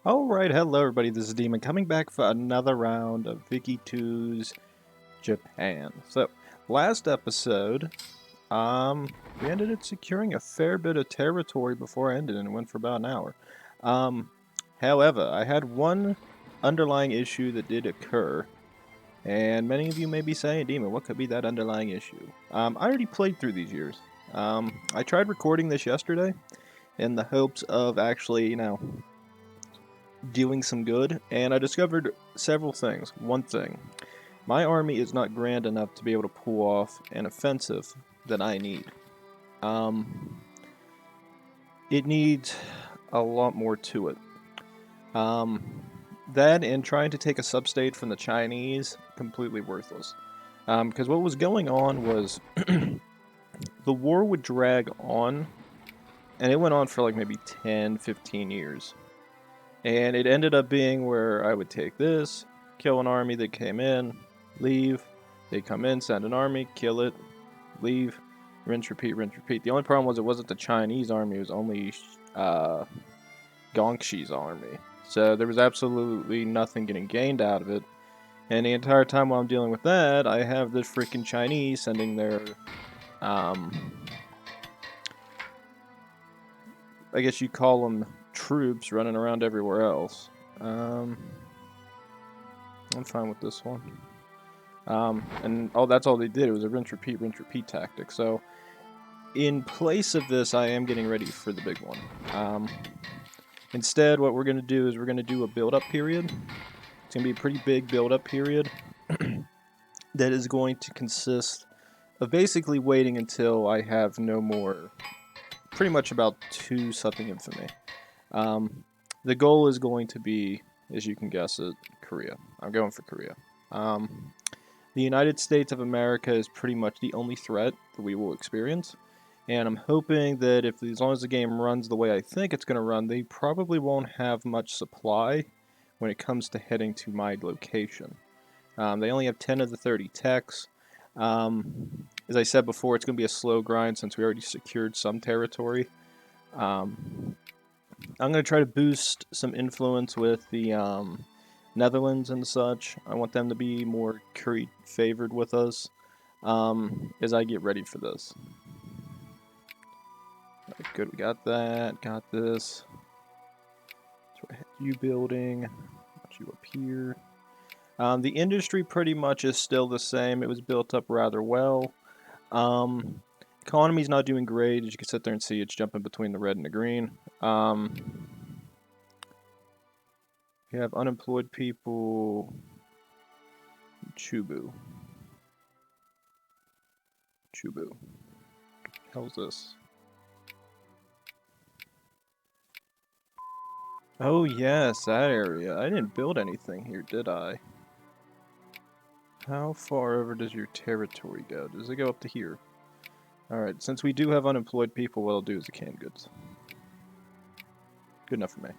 Alright, hello everybody, this is Demon coming back for another round of Vicky 2's Japan. So, last episode, we ended up securing a fair bit of territory before I ended and it went for about an hour. Um, However, I had one underlying issue that did occur, and many of you may be saying, Demon, what could be that underlying issue? I already played through these years. I tried recording this yesterday in the hopes of actually, doing some good, and I discovered several things. One thing, my army is not grand enough to be able to pull off an offensive that I need. Um, it needs a lot more to it. Um, that and trying to take a substate from the Chinese, completely worthless. Because what was going on was the war would drag on, and it went on for like maybe 10, 15 years. And it ended up being where I would take this, kill an army that came in, leave, they come in, send an army, kill it, leave, rinse, repeat, rinse, repeat. The only problem was it wasn't the Chinese army, it was only Gongxi's army. So there was absolutely nothing getting gained out of it. And the entire time while I'm dealing with that, I have the freaking Chinese sending their, I guess you call them troops running around everywhere else. I'm fine with this one. And that's all they did. It was a rinse, repeat tactic. So, in place of this, I am getting ready for the big one. Instead, what we're going to do is we're going to do a build-up period. It's going to be a pretty big build-up period that is going to consist of basically waiting until I have no more, pretty much about 2 something infamy. The goal is going to be, as you can guess it, Korea. I'm going for Korea. The United States of America is pretty much the only threat that we will experience. And I'm hoping that as long as the game runs the way I think it's going to run, they probably won't have much supply when it comes to heading to my location. They only have 10 of the 30 techs. As I said before, it's going to be a slow grind since we already secured some territory. I'm going to try to boost some influence with the Netherlands and such. I want them to be more curry favored with us as I get ready for this. Right, good, we got that. Got this. So I had you building. Got you up here. The industry pretty much is still the same. It was built up rather well. Economy's not doing great. As you can sit there and see, it's jumping between the red and the green. You have unemployed people. Chubu. Hell's this? Oh yes, that area. I didn't build anything here, did I? How far over does your territory go? Does it go up to here? Alright, since we do have unemployed people, what I'll do is the canned goods. Good enough for me.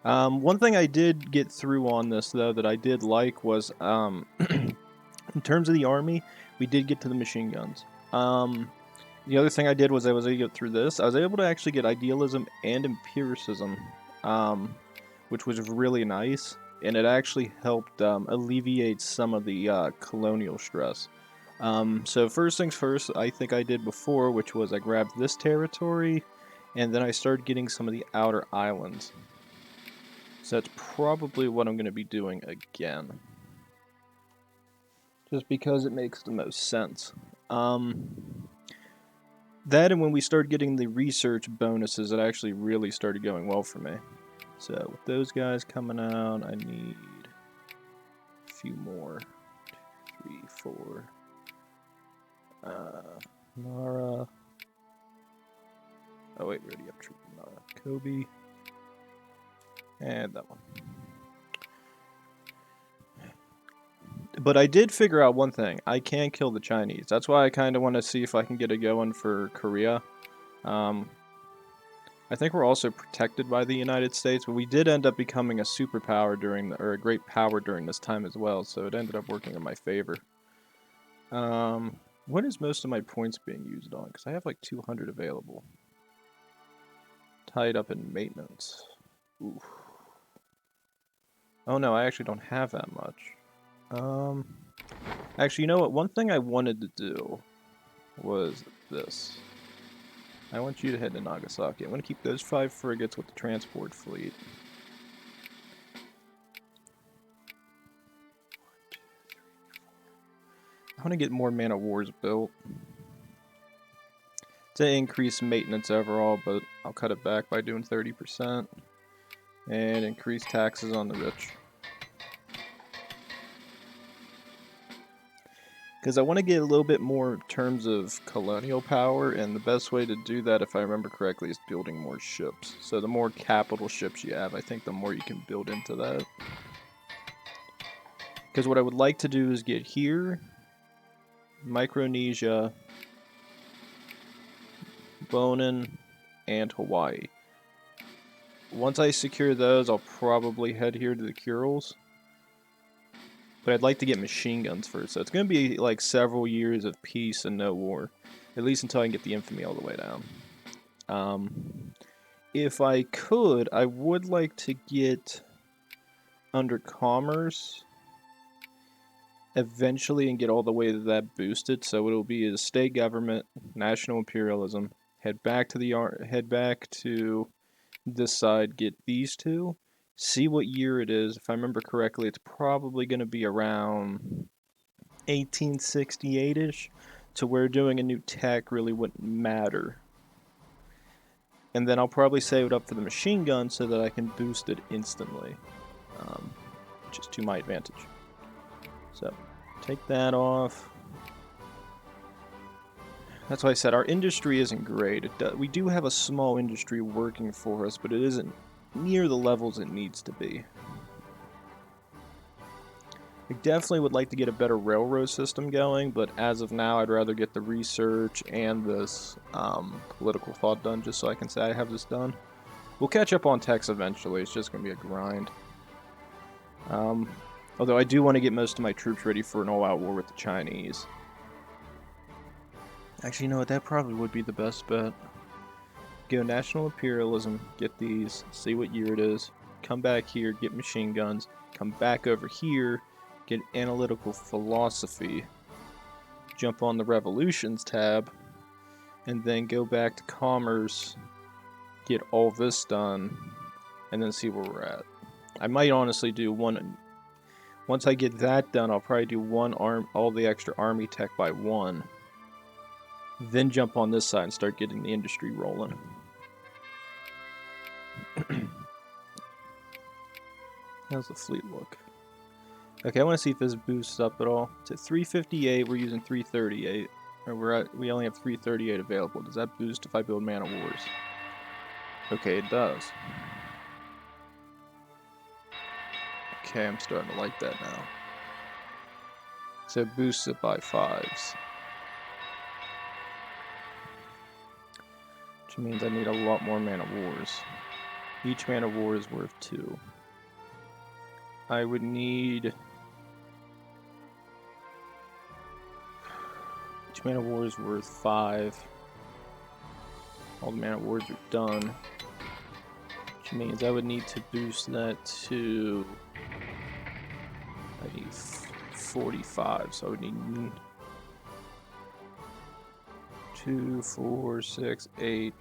One thing I did get through on this, though, that I did like was, in terms of the army, we did get to the machine guns. The other thing I did was I was able to get through this. I was able to actually get idealism and empiricism, which was really nice, and it actually helped alleviate some of the colonial stress. So first things first, I think I did before, which was I grabbed this territory, and then I started getting some of the outer islands. So that's probably what I'm going to be doing again. Just because it makes the most sense. That and when we started getting the research bonuses, it actually really started going well for me. So with those guys coming out, I need a few more. 2, 3, 4. Nara. Oh wait, we already have troop Nara. Kobe. And that one. But I did figure out one thing. I can kill the Chinese. That's why I kind of want to see if I can get it going for Korea. I think we're also protected by the United States, but we did end up becoming a superpower or a great power during this time as well, so it ended up working in my favor. When is most of my points being used on? Because I have like 200 available. Tied up in maintenance. Oof. Oh no, I actually don't have that much. Actually, you know what? One thing I wanted to do was this. I want you to head to Nagasaki. I want to keep those 5 frigates with the transport fleet. I want to get more Man of Wars built to increase maintenance overall, but I'll cut it back by doing 30% and increase taxes on the rich. Because I want to get a little bit more in terms of colonial power, and the best way to do that, if I remember correctly, is building more ships. So the more capital ships you have, I think the more you can build into that. Because what I would like to do is get here, Micronesia, Bonin, and Hawaii. Once I secure those, I'll probably head here to the Kurils. But I'd like to get machine guns first, so it's going to be like several years of peace and no war. At least until I can get the infamy all the way down. If I could, I would like to get under commerce eventually and get all the way to that boosted, so it'll be a state government, national imperialism, head back to this side, get these two, see what year it is. If I remember correctly, it's probably going to be around 1868-ish, to where doing a new tech really wouldn't matter. And then I'll probably save it up for the machine gun so that I can boost it instantly, which is to my advantage. So, take that off. That's why I said our industry isn't great. We do have a small industry working for us, but it isn't near the levels it needs to be. I definitely would like to get a better railroad system going, but as of now, I'd rather get the research and this political thought done just so I can say I have this done. We'll catch up on techs eventually. It's just going to be a grind. Although I do want to get most of my troops ready for an all-out war with the Chinese. Actually, you know what? That probably would be the best bet. Go national imperialism, get these, see what year it is, come back here, get machine guns, come back over here, get analytical philosophy, jump on the revolutions tab, and then go back to commerce, get all this done, and then see where we're at. I might honestly do one. Once I get that done, I'll probably do all the extra army tech by 1. Then jump on this side and start getting the industry rolling. How's the fleet look? Okay, I want to see if this boosts up at all. It's at 358, we're using 338. Or we only have 338 available. Does that boost if I build Man of Wars? Okay, it does. Okay, I'm starting to like that now. So it boosts it by 5s. Which means I need a lot more Man of Wars. Each Man of War is worth 2. I would need... Each Man of War is worth 5. All the Man of Wars are done. Which means I would need to boost that to... I need 45, so I would need 2, 4, 6, 8,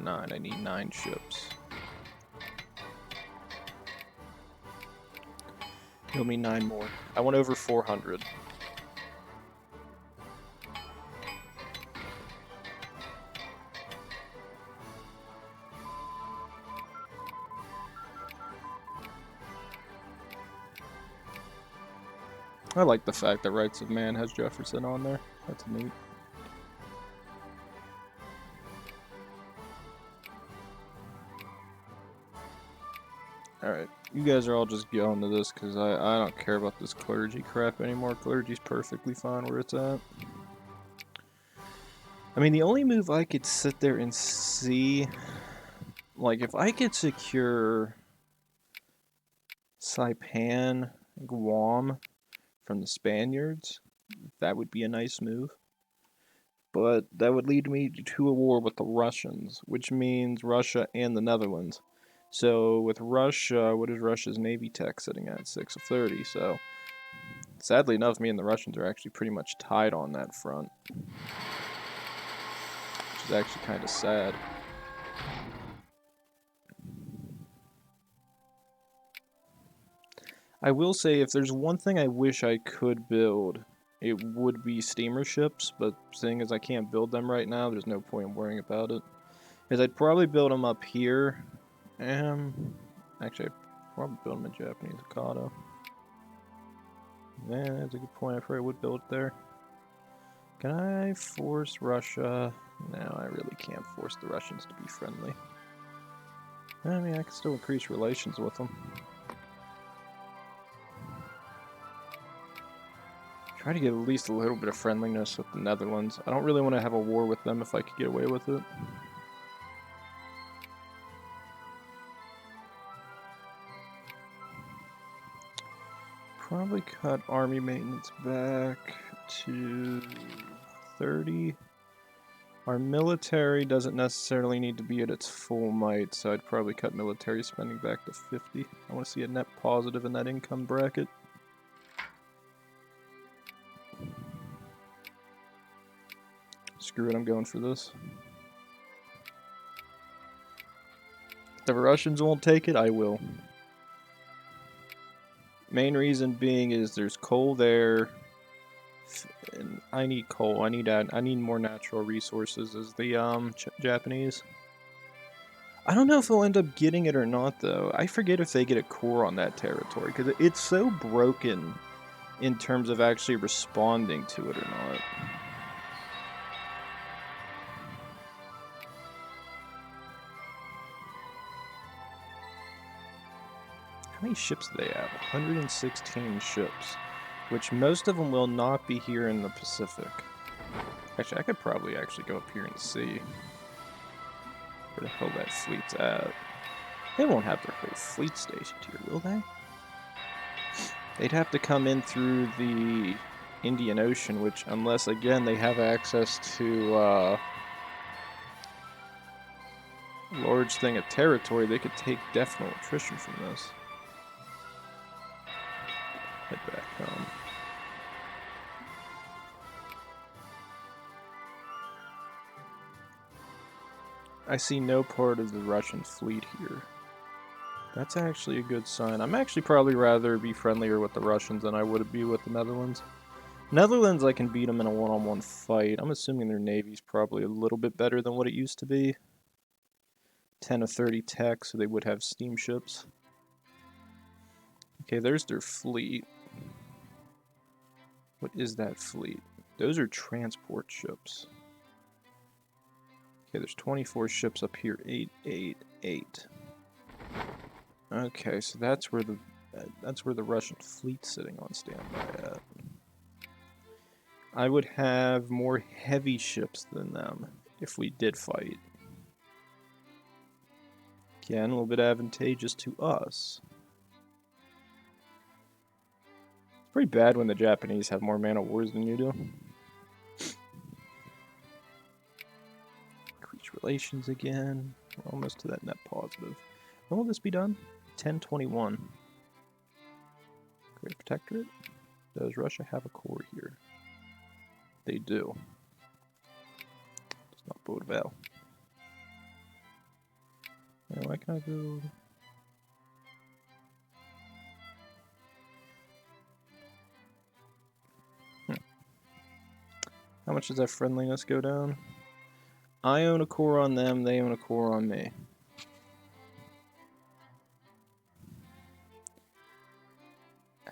9. I need 9 ships. You'll need 9 more. I want over 400. I like the fact that Rights of Man has Jefferson on there. That's neat. Alright, you guys are all just going to this because I don't care about this clergy crap anymore. Clergy's perfectly fine where it's at. I mean, the only move I could sit there and see... Like, if I could secure Saipan, Guam from the Spaniards, that would be a nice move. But that would lead me to a war with the Russians, which means Russia and the Netherlands. So with Russia, what is Russia's Navy tech sitting at? 6 of 30. So sadly enough, me and the Russians are actually pretty much tied on that front, which is actually kind of sad. I will say, if there's one thing I wish I could build, it would be steamer ships, but seeing as I can't build them right now, there's no point in worrying about it. Because I'd probably build them up here. Actually, I'd probably build them in Japanese Okada. Yeah, that's a good point. I probably would build it there. Can I force Russia? No, I really can't force the Russians to be friendly. I mean, I can still increase relations with them. Try to get at least a little bit of friendliness with the Netherlands. I don't really want to have a war with them if I could get away with it. Probably cut army maintenance back to 30. Our military doesn't necessarily need to be at its full might, so I'd probably cut military spending back to 50. I want to see a net positive in that income bracket. Screw it, I'm going for this. If the Russians won't take it, I will. Main reason being is there's coal there, and I need coal. I need more natural resources as the Japanese. I don't know if they'll end up getting it or not, though. I forget if they get a core on that territory, because it's so broken in terms of actually responding to it or not. How many ships do they have? 116 ships, which most of them will not be here in the Pacific. Actually, I could probably actually go up here and see where the hell that fleet's at. They won't have their whole fleet stationed here, will they? They'd have to come in through the Indian Ocean, which, unless, again, they have access to large thing of territory, they could take definite attrition from this. Head back home. I see no part of the Russian fleet here. That's actually a good sign. I'm actually probably rather be friendlier with the Russians than I would be with the Netherlands. Netherlands, I can beat them in a one-on-one fight. I'm assuming their navy's probably a little bit better than what it used to be. 10 of 30 tech, so they would have steamships. Okay, there's their fleet. What is that fleet? Those are transport ships. Okay, there's 24 ships up here. 8, 8, 8. Okay, so that's where the Russian fleet's sitting on standby at. I would have more heavy ships than them if we did fight. Again, a little bit advantageous to us. It's pretty bad when the Japanese have more man of wars than you do. Increase relations again. We're almost to that net positive. When will this be done? 1021. Great Protectorate. Does Russia have a core here? They do. Does not bode well. Now, why can I go? How much does that friendliness go down? I own a core on them, they own a core on me.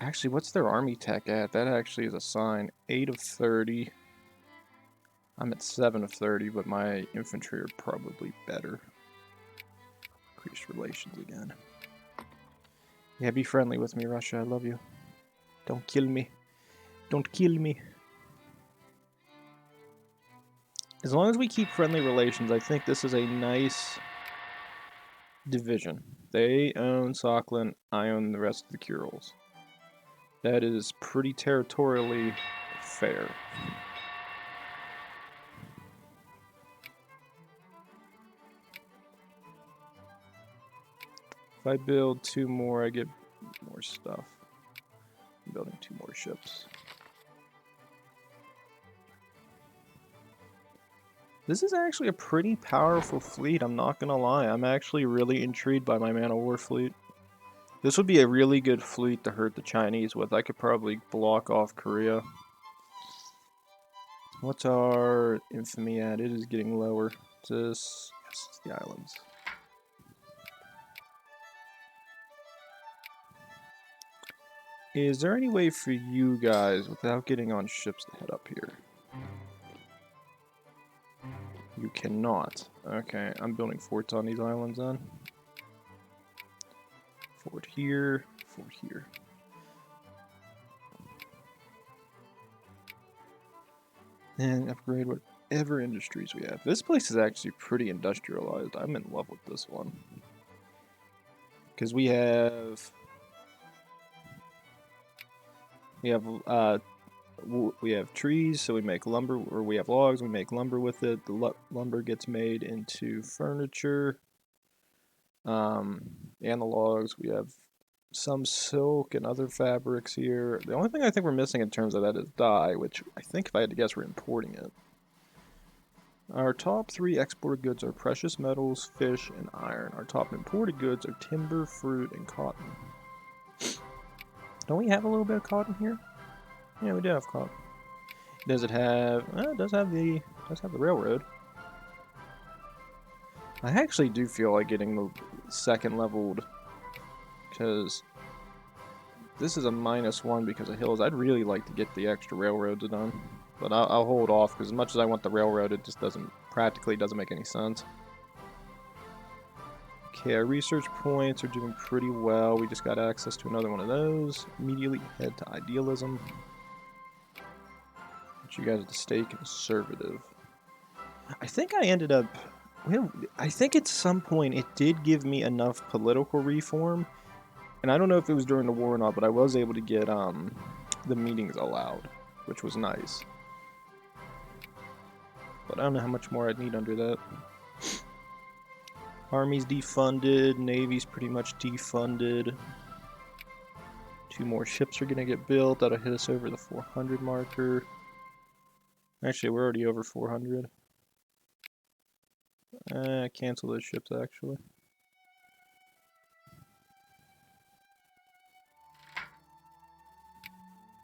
Actually, what's their army tech at? That actually is a sign. 8 of 30. I'm at 7 of 30, but my infantry are probably better. Increase relations again. Yeah, be friendly with me, Russia. I love you. Don't kill me. Don't kill me. As long as we keep friendly relations, I think this is a nice division. They own Sakhalin, I own the rest of the Kurils. That is pretty territorially fair. If I build 2 more, I get more stuff. I'm building 2 more ships. This is actually a pretty powerful fleet, I'm not gonna lie. I'm actually really intrigued by my Man-O-War fleet. This would be a really good fleet to hurt the Chinese with. I could probably block off Korea. What's our infamy at? It is getting lower. Yes, it's the islands. Is there any way for you guys, without getting on ships, to head up here? You cannot. Okay, I'm building forts on these islands then. Fort here, fort here. And upgrade whatever industries we have. This place is actually pretty industrialized. I'm in love with this one. Because we have trees, so we make lumber, or we have logs, we make lumber with it. The lumber gets made into furniture. And the logs, we have some silk and other fabrics here. The only thing I think we're missing in terms of that is dye, which I think if I had to guess, we're importing it. Our top 3 exported goods are precious metals, fish, and iron. Our top imported goods are timber, fruit, and cotton. Don't we have a little bit of cotton here? Yeah, we do have cotton. Does it have? It does have the railroad. I actually do feel like getting the second leveled, because this is a -1 because of hills. I'd really like to get the extra railroads done, but I'll hold off because as much as I want the railroad, it just practically doesn't make any sense. Okay, our research points are doing pretty well. We just got access to another one of those. Immediately head to idealism. But you guys to stay conservative. I think I ended up. I think at some point it did give me enough political reform, and I don't know if it was during the war or not, but I was able to get the meetings allowed, which was nice. But I don't know how much more I'd need under that. Army's defunded, Navy's pretty much defunded. 2 more ships are gonna get built. That'll hit us over the 400 marker. Actually, we're already over 400. Cancel those ships, actually.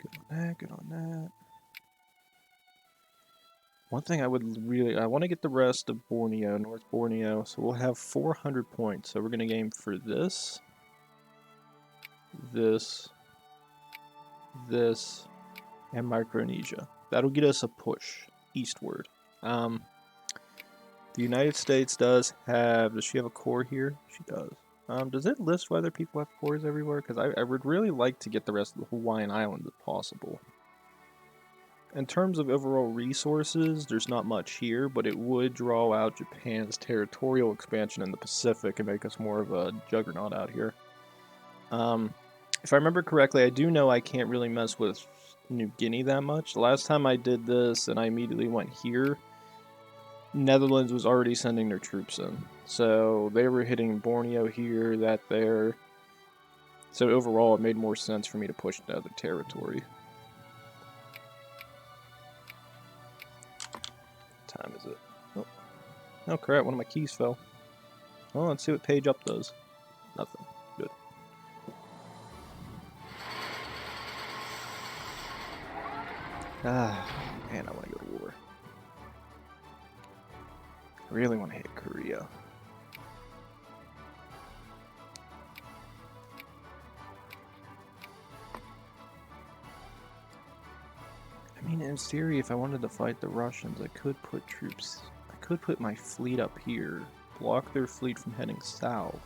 Good on that, good on that. One thing I want to get the rest of Borneo, North Borneo, so we'll have 400 points. So we're going to aim for this, this, and Micronesia. That'll get us a push eastward. The United States does she have a core here? She does. Does it list whether people have cores everywhere? Because I would really like to get the rest of the Hawaiian Islands if possible. In terms of overall resources, there's not much here, but it would draw out Japan's territorial expansion in the Pacific and make us more of a juggernaut out here. If I remember correctly, I do know I can't really mess with New Guinea that much. The last time I did this and I immediately went here, Netherlands was already sending their troops in. So they were hitting Borneo here, that there. So overall, it made more sense for me to push into other territory. What time is it? Oh crap, one of my keys fell. Well, let's see what page up does. Nothing. Good. Man, I want to go to war. I really want to hit Korea. I mean, in theory, if I wanted to fight the Russians, I could put troops... I could put my fleet up here, block their fleet from heading south,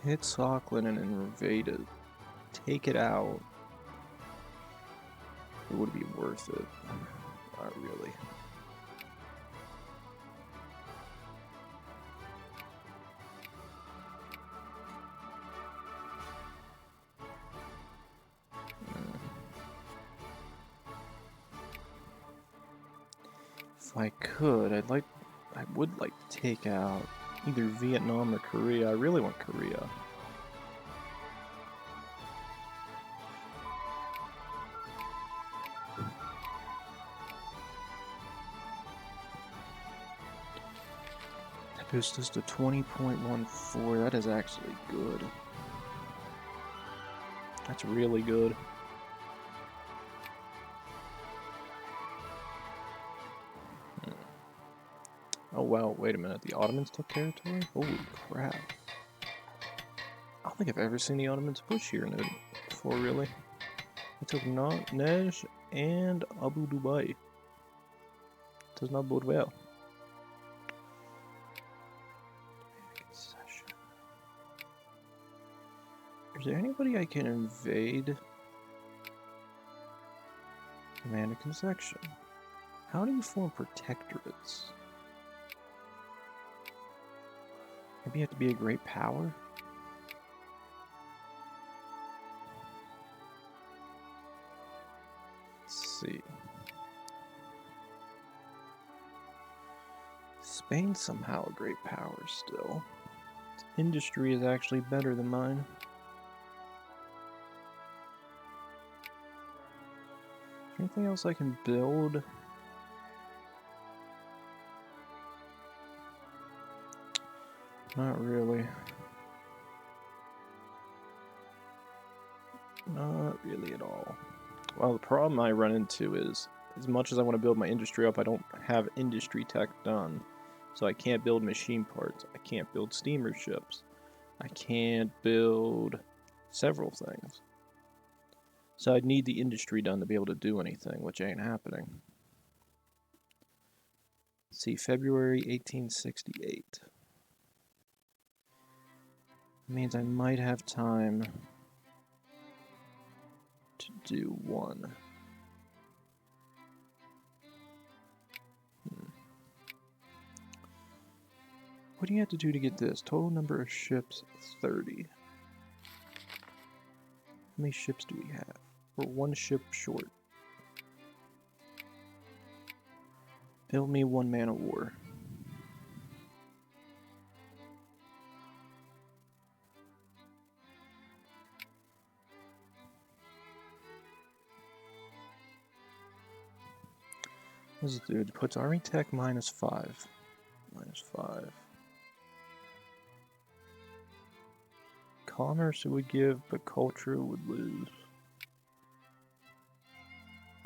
hit Sakhalin and invade it, take it out. It would be worth it. Not really. If I could, I would like to take out Either Vietnam or Korea. I really want Korea. That boosts us to 20.14. That is actually good. That's really good. Oh wow, wait a minute. The Ottomans took territory? Holy crap. I don't think I've ever seen the Ottomans push here before, really. They took Nej and Abu Dubai. Does not bode well. Is there anybody I can invade? Command a concession. How do you form protectorates? Maybe you have to be a great power? Let's see. Spain's somehow a great power still. Its industry is actually better than mine. Is there anything else I can build? Not really. Not really at all. Well, the problem I run into is, as much as I want to build my industry up, I don't have industry tech done. So I can't build machine parts. I can't build steamer ships. I can't build several things. So I'd need the industry done to be able to do anything, which ain't happening. Let's see, February 1868. Means I might have time to do one. What do you have to do to get this? Total number of ships, 30. How many ships do we have? We're one ship short. Build me one man of war. What does it do? It puts army tech -5. -5. Commerce it would give, but culture would lose.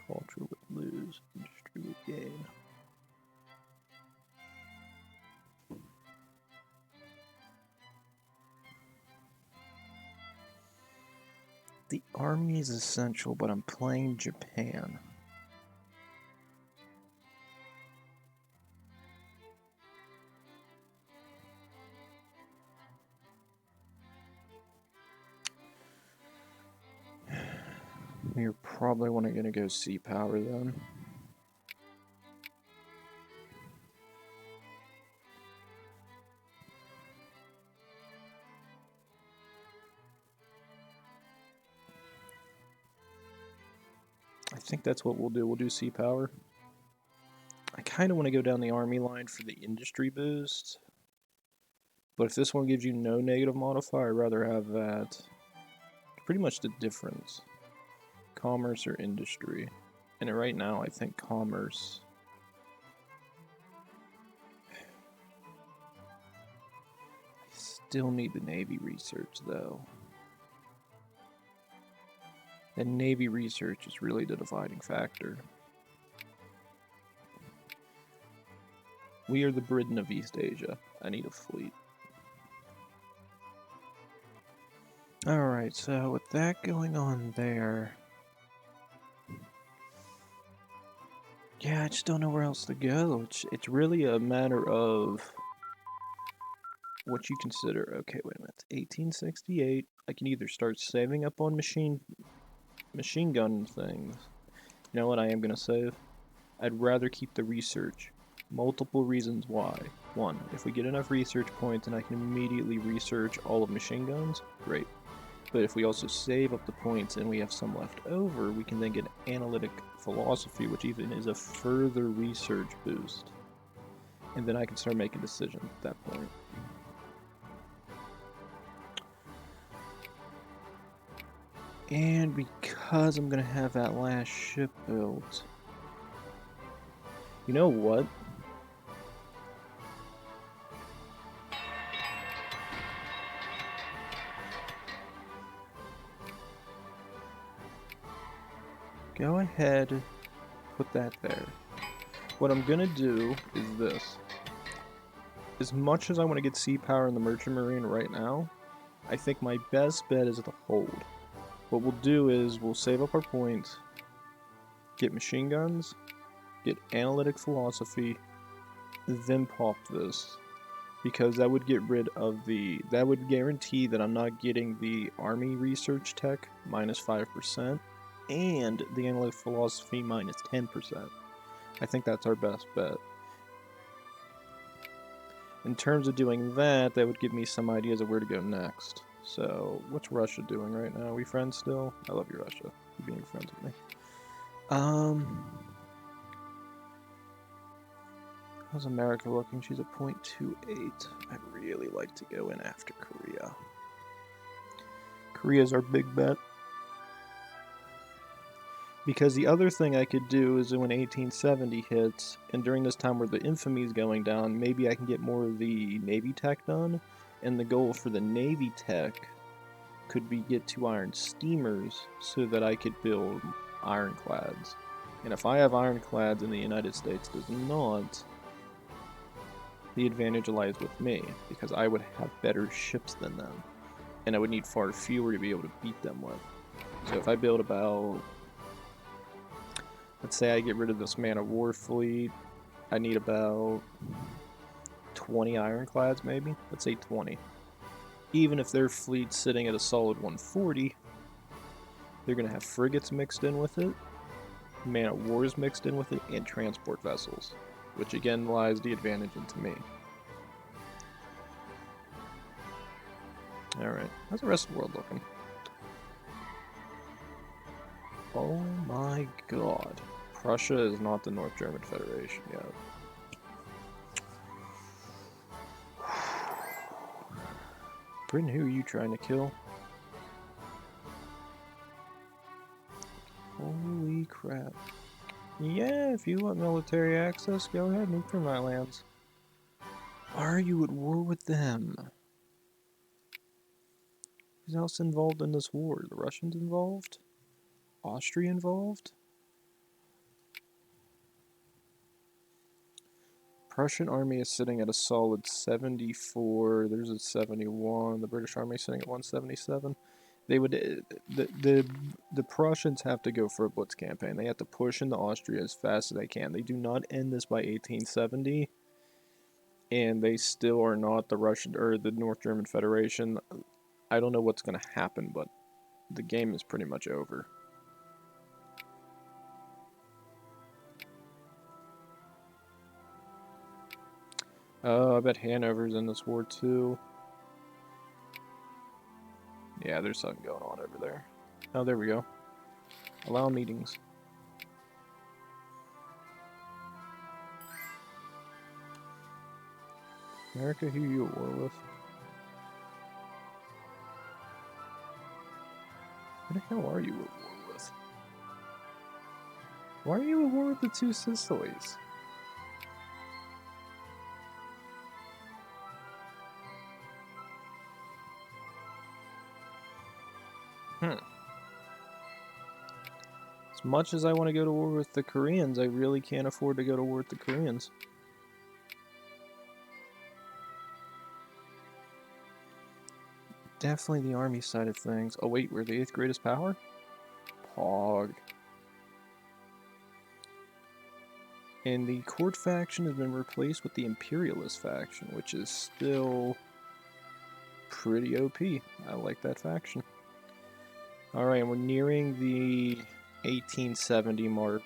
Culture would lose. Industry would gain. The army is essential, but I'm playing Japan. You're probably going to go sea power then. I think that's what we'll do. We'll do sea power. I kind of want to go down the army line for the industry boost. But if this one gives you no negative modifier, I'd rather have that. Pretty much the difference. Commerce or industry. And right now, I think commerce. I still need the Navy research, though. And Navy research is really the dividing factor. We are the Britain of East Asia. I need a fleet. Alright, so with that going on there... Yeah, I just don't know where else to go. It's really a matter of what you consider. Okay, wait a minute. 1868. I can either start saving up on machine gun things. You know what I am going to save? I'd rather keep the research. Multiple reasons why. One, if we get enough research points and I can immediately research all of machine guns, great. But if we also save up the points and we have some left over, we can then get analytic philosophy, which even is a further research boost. And then I can start making decisions at that point. And because I'm gonna have that last ship built, you know what? Go ahead, put that there. What I'm gonna do is this. As much as I want to get sea power in the Merchant Marine right now, I think my best bet is the hold. What we'll do is we'll save up our points, get machine guns, get analytic philosophy, then pop this. Because that would get rid of that would guarantee that I'm not getting the army research tech minus 5% and the analytic philosophy minus 10%. I think that's our best bet. In terms of doing that, that would give me some ideas of where to go next. So, what's Russia doing right now? Are we friends still? I love you, Russia. You being friends with me. How's America looking? She's at 0.28. I'd really like to go in after Korea. Korea's our big bet. Because the other thing I could do is when 1870 hits, and during this time where the infamy is going down, maybe I can get more of the Navy tech done. And the goal for the Navy tech could be get 2 iron steamers so that I could build ironclads. And if I have ironclads and the United States does not, the advantage lies with me, because I would have better ships than them. And I would need far fewer to be able to beat them with. So if I build about... Let's say I get rid of this man-of-war fleet, I need about 20 ironclads maybe? Let's say 20. Even if their fleet's sitting at a solid 140, they're going to have frigates mixed in with it, man-of-wars mixed in with it, and transport vessels, which again lies the advantage into me. Alright, how's the rest of the world looking? Oh my god. Prussia is not the North German Federation yet. Britain, who are you trying to kill? Holy crap. Yeah, if you want military access, go ahead, move through my lands. Why are you at war with them? Who's else involved in this war? The Russians involved? Austria involved? Prussian army is sitting at a solid 74. There's a 71. The British army is sitting at 177. They would the Prussians have to go for a blitz campaign. They have to push into Austria as fast as they can. They do not end this by 1870, and they still are not the Russian or the North German Federation. I don't know what's going to happen, but the game is pretty much over. Oh, I bet Hanover's in this war too. Yeah, there's something going on over there. Oh, there we go. Allow meetings. America, who you at war with? Who the hell are you at war with? Why are you at war with the two Sicilies? As much as I want to go to war with the Koreans, I really can't afford to go to war with the Koreans. Definitely the army side of things. Oh wait, we're the 8th greatest power? Pog. And the court faction has been replaced with the imperialist faction, which is still pretty OP. I like that faction. Alright, and we're nearing the 1870 mark.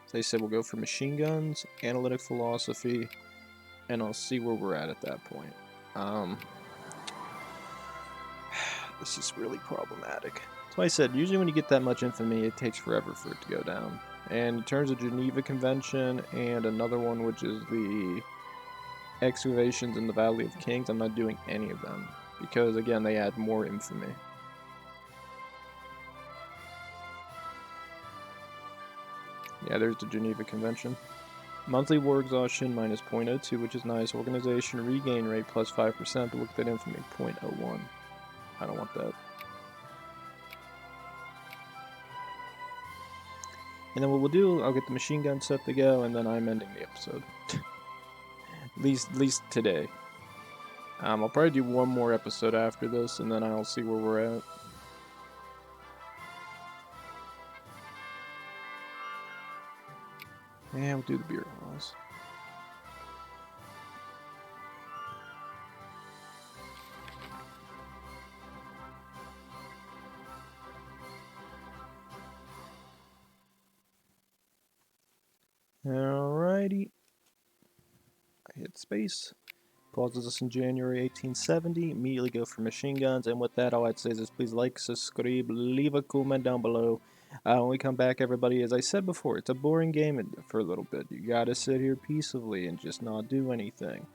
As I said, we'll go for machine guns, analytic philosophy, and I'll see where we're at that point. This is really problematic. That's why I said, usually when you get that much infamy, it takes forever for it to go down. And in terms of Geneva Convention and another one, which is the excavations in the Valley of Kings, I'm not doing any of them. Because, again, they add more infamy. Yeah, there's the Geneva Convention. Monthly war exhaustion minus 0.02, which is nice. Organization regain rate plus 5%, but look at that infamy, 0.01. I don't want that. And then what we'll do, I'll get the machine gun set to go, and then I'm ending the episode. at least today. I'll probably do one more episode after this, and then I'll see where we're at. And we'll do the beer halls. Alrighty. I hit space. Pauses us in January 1870. Immediately go for machine guns. And with that, all I'd say is please like, subscribe, leave a comment down below. When we come back, everybody, as I said before, it's a boring game for a little bit. You gotta sit here peacefully and just not do anything.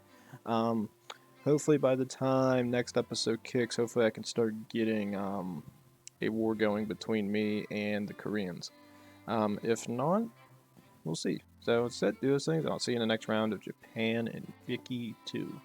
Hopefully by the time next episode kicks, hopefully I can start getting a war going between me and the Koreans. If not, we'll see. So, set, do those things. I'll see you in the next round of Japan and Vicky 2.